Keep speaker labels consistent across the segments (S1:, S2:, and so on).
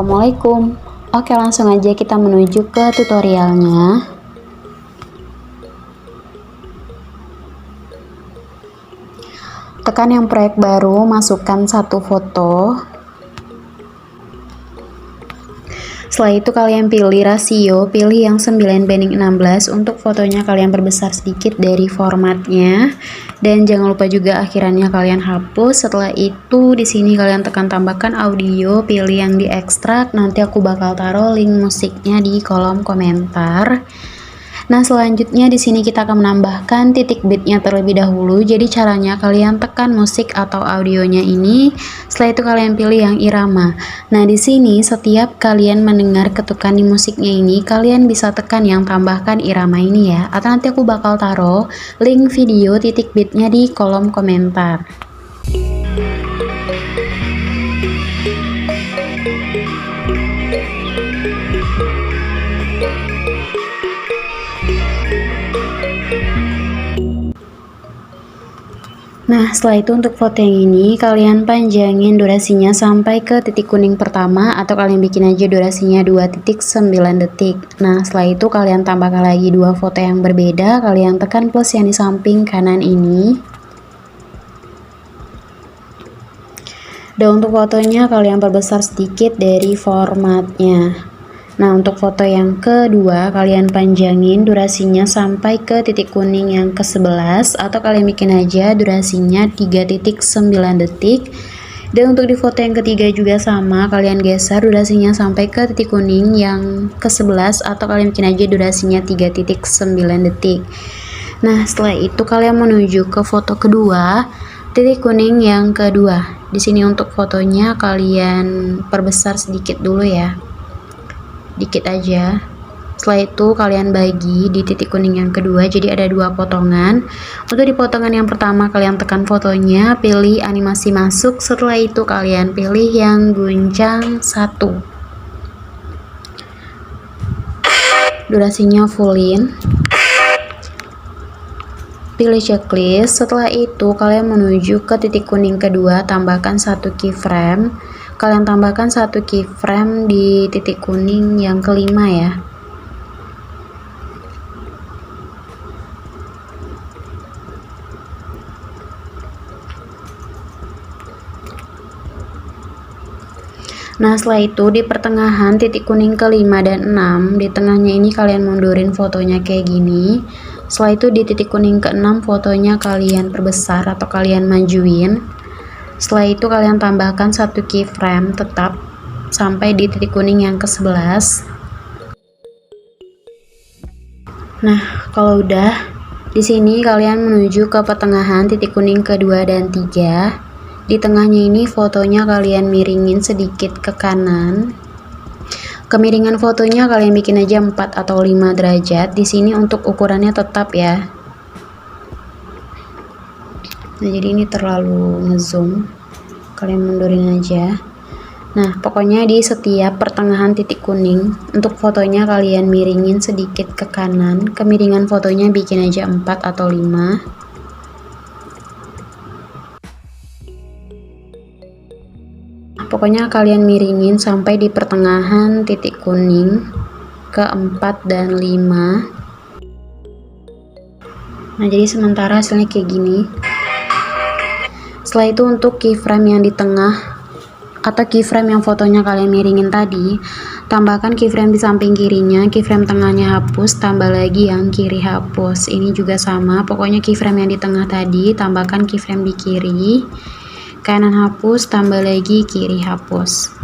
S1: Assalamualaikum. Oke, langsung aja kita menuju ke tutorialnya. Tekan yang proyek baru, masukkan satu foto. Setelah itu kalian pilih rasio, pilih yang 9:16. Untuk fotonya kalian perbesar sedikit dari formatnya. Dan jangan lupa juga akhirannya kalian hapus. Setelah itu di sini kalian tekan tambahkan audio, pilih yang diekstrak. Nanti aku bakal taruh link musiknya di kolom komentar. Nah, selanjutnya di sini kita akan menambahkan titik beatnya terlebih dahulu. Jadi caranya kalian tekan musik atau audionya ini, setelah itu kalian pilih yang irama. Nah, di sini setiap kalian mendengar ketukan di musiknya ini, kalian bisa tekan yang tambahkan irama ini ya. Atau nanti aku bakal taruh link video titik beatnya di kolom komentar. Nah, setelah itu untuk foto yang ini kalian panjangin durasinya sampai ke titik kuning pertama, atau kalian bikin aja durasinya 2.9 detik. Nah, setelah itu kalian tambahkan lagi dua foto yang berbeda, kalian tekan plus yang di samping kanan ini. Dan untuk fotonya kalian perbesar sedikit dari formatnya. Nah, untuk foto yang kedua kalian panjangin durasinya sampai ke titik kuning yang ke-11, atau kalian bikin aja durasinya 3.9 detik. Dan untuk di foto yang ketiga juga sama, kalian geser durasinya sampai ke titik kuning yang ke-11, atau kalian bikin aja durasinya 3.9 detik. Nah, setelah itu kalian menuju ke foto kedua, titik kuning yang kedua. Di sini untuk fotonya kalian perbesar sedikit dulu ya. Dikit aja. Setelah itu kalian bagi di titik kuning yang kedua, jadi ada dua potongan. Untuk di potongan yang pertama kalian tekan fotonya, pilih animasi masuk. Setelah itu kalian pilih yang guncang 1. Durasinya fullin. Pilih checklist. Setelah itu kalian menuju ke titik kuning kedua, tambahkan satu keyframe. Kalian tambahkan satu keyframe di titik kuning yang kelima ya. Nah, setelah itu di pertengahan titik kuning kelima dan 6, di tengahnya ini kalian mundurin fotonya kayak gini. Setelah itu di titik kuning ke-6 fotonya kalian perbesar atau kalian majuin. Setelah itu kalian tambahkan satu keyframe tetap sampai di titik kuning yang ke-11. Nah, kalau udah di sini kalian menuju ke pertengahan titik kuning kedua dan 3. Di tengahnya ini fotonya kalian miringin sedikit ke kanan. Kemiringan fotonya kalian bikin aja 4 atau 5 derajat. Di sini untuk ukurannya tetap ya. Nah, jadi ini terlalu ngezoom, kalian mundurin aja. Nah, pokoknya di setiap pertengahan titik kuning untuk fotonya kalian miringin sedikit ke kanan. Kemiringan fotonya bikin aja 4 atau 5. Pokoknya kalian miringin sampai di pertengahan titik kuning ke 4 dan 5. Nah, jadi sementara hasilnya kayak gini. Setelah itu untuk keyframe yang di tengah atau keyframe yang fotonya kalian miringin tadi, tambahkan keyframe di samping kirinya, keyframe tengahnya hapus, tambah lagi yang kiri hapus. Ini juga sama, pokoknya keyframe yang di tengah tadi tambahkan keyframe di kiri, kanan hapus, tambah lagi kiri hapus.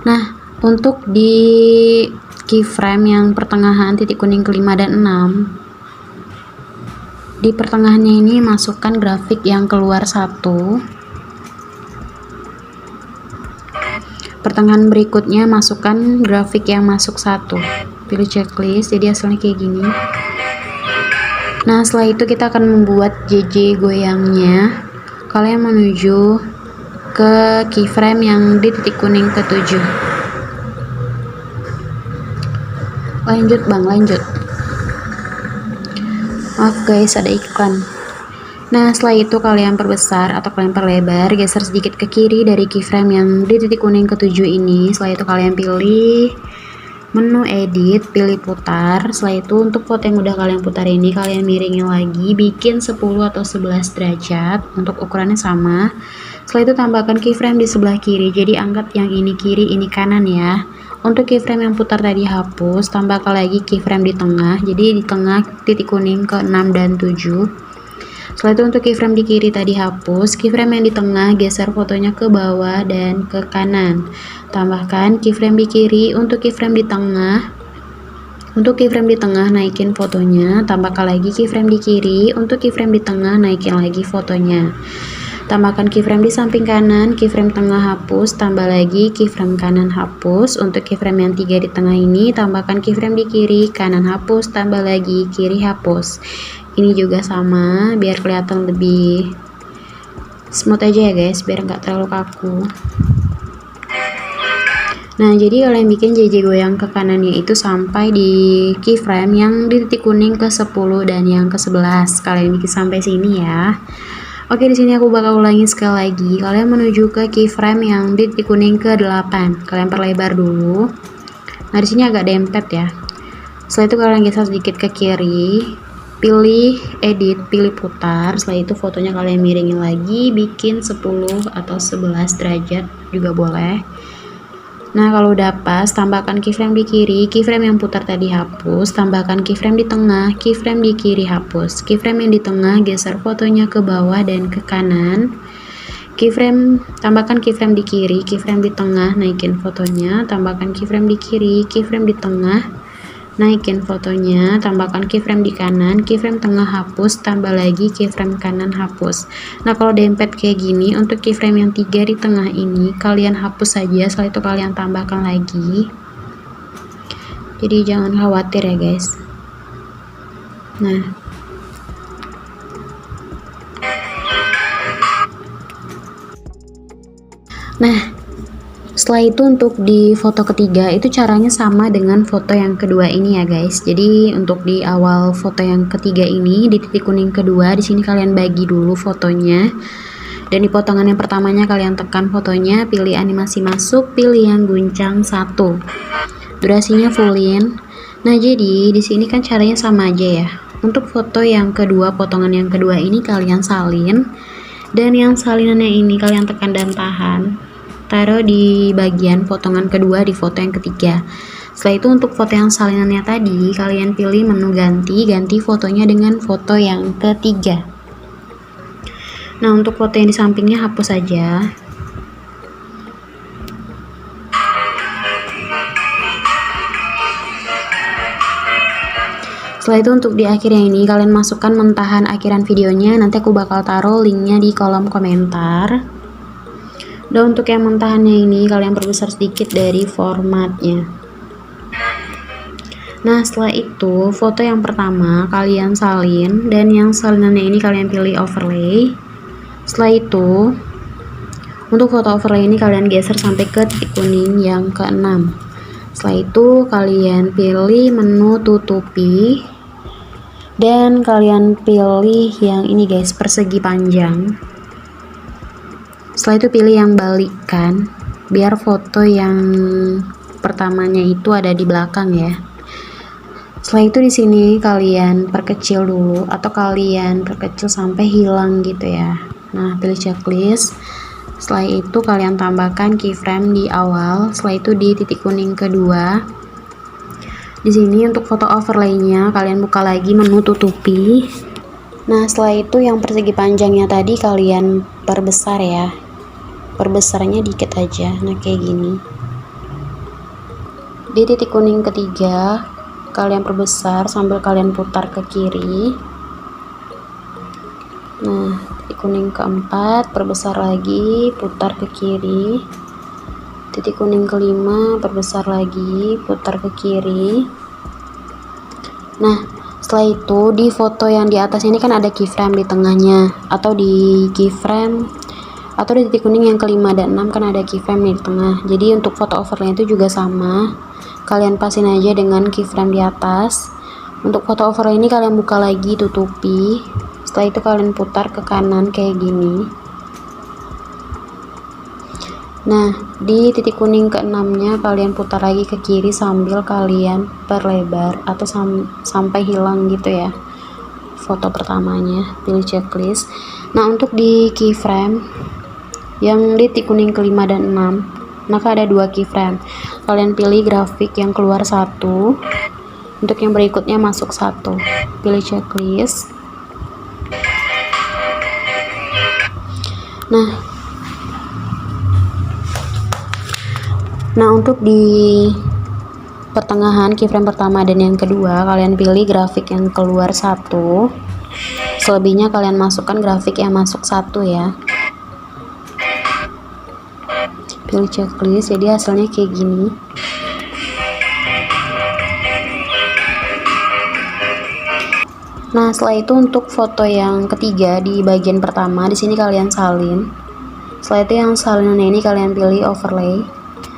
S1: Nah, untuk di keyframe yang pertengahan titik kuning kelima dan 6, di pertengahannya ini masukkan grafik yang keluar 1. Pertengahan berikutnya masukkan grafik yang masuk 1. Pilih checklist, jadi hasilnya kayak gini. Nah, setelah itu kita akan membuat JJ goyangnya. Kalian menuju ke keyframe yang di titik kuning ke-7. Lanjut bang, lanjut. Maaf guys, ada iklan. Nah, setelah itu kalian perbesar atau kalian perlebar, geser sedikit ke kiri dari keyframe yang di titik kuning ke-7 ini. Setelah itu kalian pilih menu edit, pilih putar. Setelah itu untuk foto yang udah kalian putar ini kalian miringin lagi, bikin 10 atau 11 derajat untuk ukurannya sama. Setelah itu tambahkan keyframe di sebelah kiri, jadi angkat yang ini kiri, ini kanan ya. Untuk keyframe yang putar tadi hapus, tambahkan lagi keyframe di tengah, jadi di tengah titik kuning ke 6 dan 7. Setelah itu untuk keyframe di kiri tadi hapus, keyframe yang di tengah geser fotonya ke bawah dan ke kanan. Tambahkan keyframe di kiri, untuk keyframe di tengah. Untuk keyframe di tengah naikin fotonya, tambahkan lagi keyframe di kiri, untuk keyframe di tengah naikin lagi fotonya. Tambahkan keyframe di samping kanan, keyframe tengah hapus, tambah lagi keyframe kanan hapus. Untuk keyframe yang 3 di tengah ini, tambahkan keyframe di kiri, kanan hapus, tambah lagi kiri hapus. Ini juga sama, biar kelihatan lebih smooth aja ya guys, biar nggak terlalu kaku. Nah, jadi kalian bikin JJ goyang ke kanannya itu sampai di keyframe yang di titik kuning ke 10 dan yang ke 11. Kalian bikin sampai sini ya. Oke, di sini aku bakal ulangi sekali lagi. Kalian menuju ke keyframe yang di titik kuning ke 8. Kalian perlebar dulu. Nah, di sini agak dempet ya. Setelah itu kalian geser sedikit ke kiri. Pilih edit, pilih putar. Setelah itu fotonya kalian miringin lagi, bikin 10 atau 11 derajat juga boleh. Nah, kalau udah pas, tambahkan keyframe di kiri, keyframe yang putar tadi hapus, tambahkan keyframe di tengah, keyframe di kiri hapus. Keyframe yang di tengah geser fotonya ke bawah dan ke kanan. Tambahkan keyframe di kiri, keyframe di tengah naikin fotonya, tambahkan keyframe di kiri, keyframe di tengah naikin fotonya, tambahkan keyframe di kanan, keyframe tengah hapus, tambah lagi keyframe kanan hapus. Nah, kalau dempet kayak gini, untuk keyframe yang 3 di tengah ini kalian hapus saja, setelah itu kalian tambahkan lagi. Jadi jangan khawatir ya guys. Nah, setelah itu untuk di foto ketiga itu caranya sama dengan foto yang kedua ini ya guys. Jadi untuk di awal foto yang ketiga ini di titik kuning kedua, di sini kalian bagi dulu fotonya. Dan di potongan yang pertamanya kalian tekan fotonya, pilih animasi masuk, pilih yang guncang 1. Durasinya fullin. Nah, jadi di sini kan caranya sama aja ya. Untuk foto yang kedua, potongan yang kedua ini kalian salin, dan yang salinannya ini kalian tekan dan tahan. Taruh di bagian potongan kedua di foto yang ketiga. Setelah itu untuk foto yang salinannya tadi kalian pilih menu ganti fotonya dengan foto yang ketiga. Nah, untuk foto yang di sampingnya hapus saja. Setelah itu untuk di akhirnya ini kalian masukkan mentahan akhiran videonya, nanti aku bakal taruh linknya di kolom komentar. Dan untuk yang mentahannya ini kalian perbesar sedikit dari formatnya. Nah, setelah itu foto yang pertama kalian salin, dan yang salinannya ini kalian pilih overlay. Setelah itu untuk foto overlay ini kalian geser sampai ke titik kuning yang ke-6. Setelah itu kalian pilih menu tutupi, dan kalian pilih yang ini guys, persegi panjang. Setelah itu pilih yang balikkan, biar foto yang pertamanya itu ada di belakang ya. Setelah itu di sini kalian perkecil dulu, atau kalian perkecil sampai hilang gitu ya. Nah, pilih checklist. Setelah itu kalian tambahkan keyframe di awal. Setelah itu di titik kuning kedua. Di sini untuk foto overlaynya kalian buka lagi menu tutupi. Nah, setelah itu yang persegi panjangnya tadi kalian perbesar ya. Perbesarnya dikit aja, nah kayak gini. Di titik kuning ketiga kalian perbesar sambil kalian putar ke kiri. Nah, titik kuning keempat perbesar lagi, putar ke kiri. Titik kuning kelima perbesar lagi, putar ke kiri. Nah, setelah itu di foto yang di atas ini kan ada keyframe di tengahnya, atau di keyframe atau di titik kuning yang kelima dan 6 kan ada keyframe di tengah. Jadi untuk foto overlay itu juga sama, kalian pasin aja dengan keyframe di atas. Untuk foto overlay ini kalian buka lagi tutupi. Setelah itu kalian putar ke kanan kayak gini. Nah, di titik kuning ke-6-nya kalian putar lagi ke kiri sambil kalian perlebar atau sampai hilang gitu ya foto pertamanya. Pilih checklist. Nah, untuk di keyframe yang di titik kuning ke-5 dan 6, maka ada 2 keyframe. Kalian pilih grafik yang keluar 1, untuk yang berikutnya masuk 1. Pilih checklist. Nah, untuk di pertengahan keyframe pertama dan yang kedua, kalian pilih grafik yang keluar 1. Selebihnya kalian masukkan grafik yang masuk 1 ya. Pilih checklist, jadi hasilnya kayak gini. Nah, setelah itu untuk foto yang ketiga di bagian pertama, di sini kalian salin. Setelah itu yang salinannya ini kalian pilih overlay.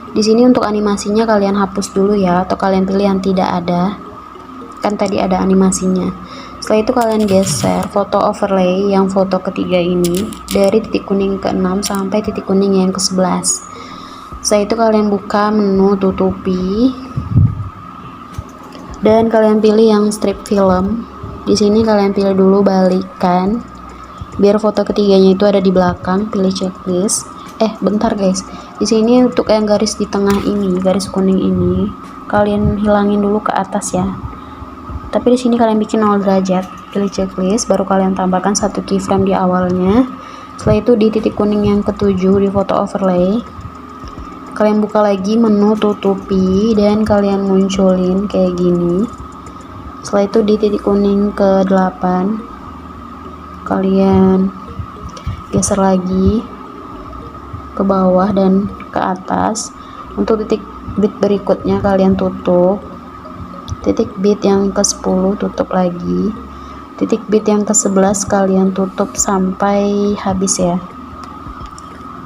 S1: Di sini untuk animasinya kalian hapus dulu ya, atau kalian pilih yang tidak ada. Kan tadi ada animasinya. Setelah itu kalian geser foto overlay yang foto ketiga ini dari titik kuning ke-6 sampai titik kuning yang ke-11. Setelah itu kalian buka menu tutupi dan kalian pilih yang strip film. Di sini kalian pilih dulu balikan biar foto ketiganya itu ada di belakang. Pilih checklist. Bentar guys, di sini untuk yang garis di tengah ini, garis kuning ini kalian hilangin dulu ke atas ya, tapi di sini kalian bikin 0 derajat. Pilih checklist, baru kalian tambahkan 1 keyframe di awalnya. Setelah itu di titik kuning yang ke-7 di foto overlay kalian buka lagi menu tutupi dan kalian munculin kayak gini. Setelah itu di titik kuning ke-8 kalian geser lagi ke bawah dan ke atas. Untuk titik bit berikutnya kalian tutup. Titik bit yang ke-10 tutup lagi. Titik bit yang ke-11 kalian tutup sampai habis ya,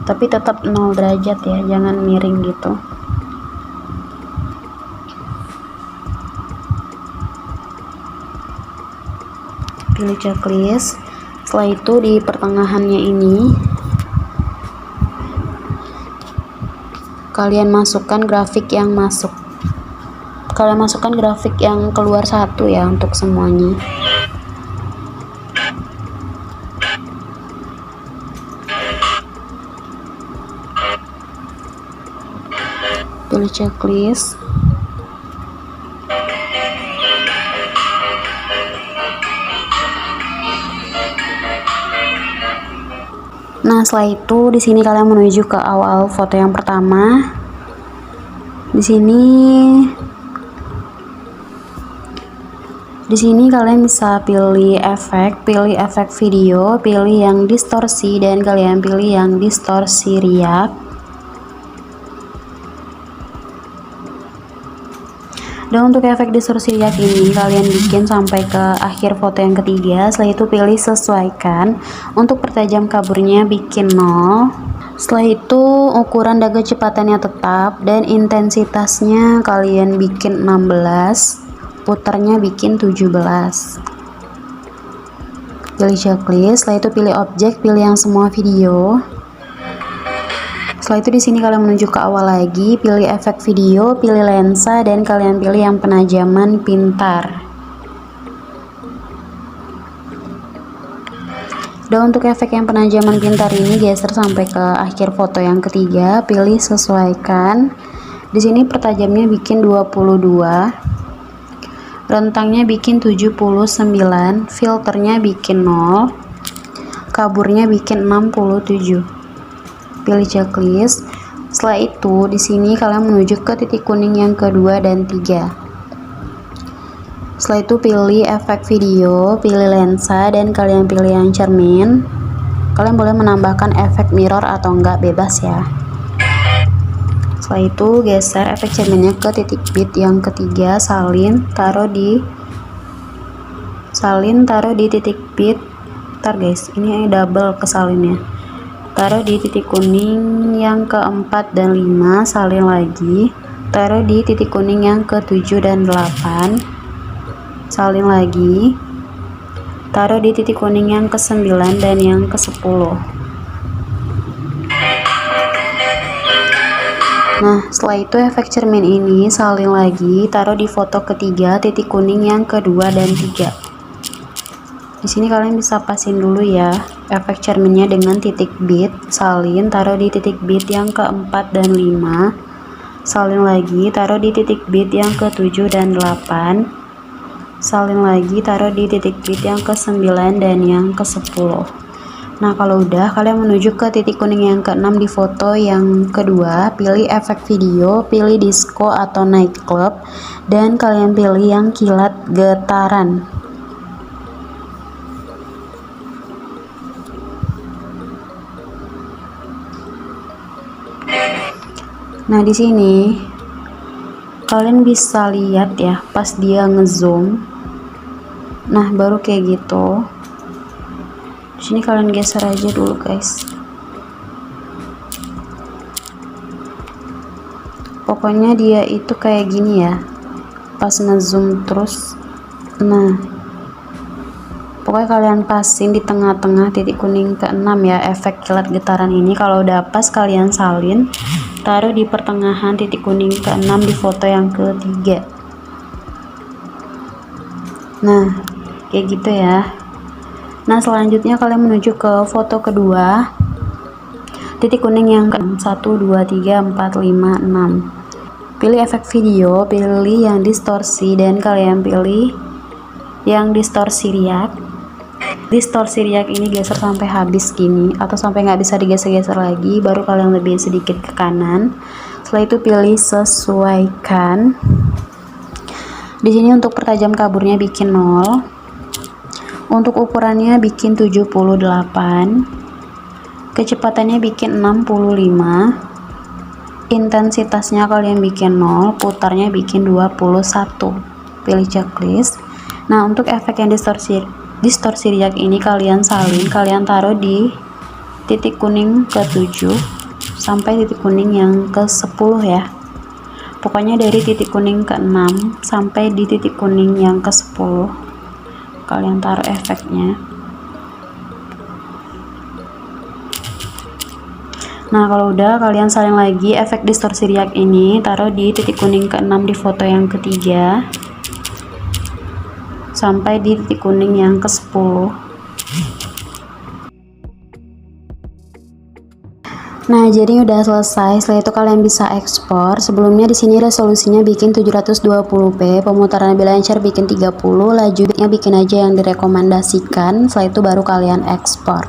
S1: tapi tetap 0 derajat ya, jangan miring gitu. Pilih checklist. Setelah itu di pertengahannya ini kalian masukkan grafik yang keluar 1 ya untuk semuanya. Pilih checklist. Nah, setelah itu di sini kalian menuju ke awal foto yang pertama. Di sini kalian bisa pilih efek video, pilih yang distorsi dan kalian pilih yang distorsi riak. Dan untuk efek distorsi riak ini kalian bikin sampai ke akhir foto yang ketiga. Setelah itu pilih sesuaikan. Untuk pertajam kaburnya bikin 0. Setelah itu ukuran daga kecepatannya tetap dan intensitasnya kalian bikin 16. Putarnya bikin 17. Pilih checklist. Setelah itu pilih objek, pilih yang semua video. Setelah itu di sini kalian menuju ke awal lagi, pilih efek video, pilih lensa dan kalian pilih yang penajaman pintar. Dan untuk efek yang penajaman pintar ini geser sampai ke akhir foto yang ketiga, pilih sesuaikan. Di sini pertajamnya bikin 22. Rentangnya bikin 79, filternya bikin 0, kaburnya bikin 67. Pilih checklist. Setelah itu di sini kalian menuju ke titik kuning yang kedua dan 3. Setelah itu pilih efek video, pilih lensa dan kalian pilih yang cermin. Kalian boleh menambahkan efek mirror atau enggak, bebas ya. Setelah itu geser efek cerminnya ke titik bit yang ketiga, salin, taruh di titik bit. Ntar guys, ini double kesalinnya. Taruh di titik kuning yang keempat dan 5, salin lagi. Taruh di titik kuning yang ke-7 dan 8, salin lagi. taruh di titik kuning yang ke-9 dan yang ke-10. Nah, setelah itu efek cermin ini salin lagi, taruh di foto ketiga, titik kuning yang kedua dan 3. Di sini kalian bisa pasin dulu ya efek cerminnya dengan titik bit, salin, taruh di titik bit yang ke-4 dan 5. Salin lagi, taruh di titik bit yang ke-7 dan 8. Salin lagi, taruh di titik bit yang ke-9 dan yang ke-10. Nah, kalau udah, kalian menuju ke titik kuning yang ke-6 di foto yang kedua, pilih efek video, pilih disco atau nightclub, dan kalian pilih yang kilat getaran. Nah, di sini kalian bisa lihat ya pas dia ngezoom. Nah, baru kayak gitu. Di sini kalian geser aja dulu, guys. Pokoknya dia itu kayak gini ya. Pas ngezoom terus. Nah, pokoknya kalian pasin di tengah-tengah titik kuning ke-6 ya, efek kilat getaran ini. Kalau udah pas, kalian salin, taruh di pertengahan titik kuning ke-6 di foto yang ketiga. Nah, kayak gitu ya. Nah, selanjutnya kalian menuju ke foto kedua, titik kuning yang ke-6, 1, 2, 3, 4, 5, 6. Pilih efek video, pilih yang distorsi, dan kalian pilih yang distorsi riak. Distorsi riak ini geser sampai habis gini, atau sampai nggak bisa digeser-geser lagi, baru kalian lebih sedikit ke kanan. Setelah itu pilih sesuaikan. Di sini untuk pertajam kaburnya bikin 0. Untuk ukurannya bikin 78. Kecepatannya bikin 65. Intensitasnya kalian bikin 0, putarnya bikin 21. Pilih checklist. Nah, untuk efek yang distorsi riak ini kalian salin, kalian taruh di titik kuning ke-7 sampai titik kuning yang ke-10 ya. Pokoknya dari titik kuning ke-6 sampai di titik kuning yang ke-10 kalian taruh efeknya. Nah, kalau udah, kalian salin lagi efek distorsi riak ini, taruh di titik kuning ke-6 di foto yang ketiga sampai di titik kuning yang ke-10. Nah, jadi udah selesai. Setelah itu kalian bisa ekspor. Sebelumnya di sini resolusinya bikin 720p, pemutaran lebih lancar bikin 30, lajunya bikin aja yang direkomendasikan. Setelah itu baru kalian ekspor.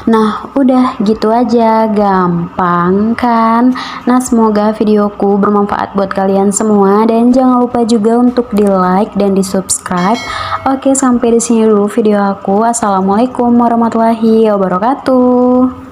S1: Nah, udah gitu aja, gampang kan? Nah, semoga videoku bermanfaat buat kalian semua, dan jangan lupa juga untuk di like dan di subscribe. Oke, sampai di sini dulu video aku. Assalamualaikum warahmatullahi wabarakatuh.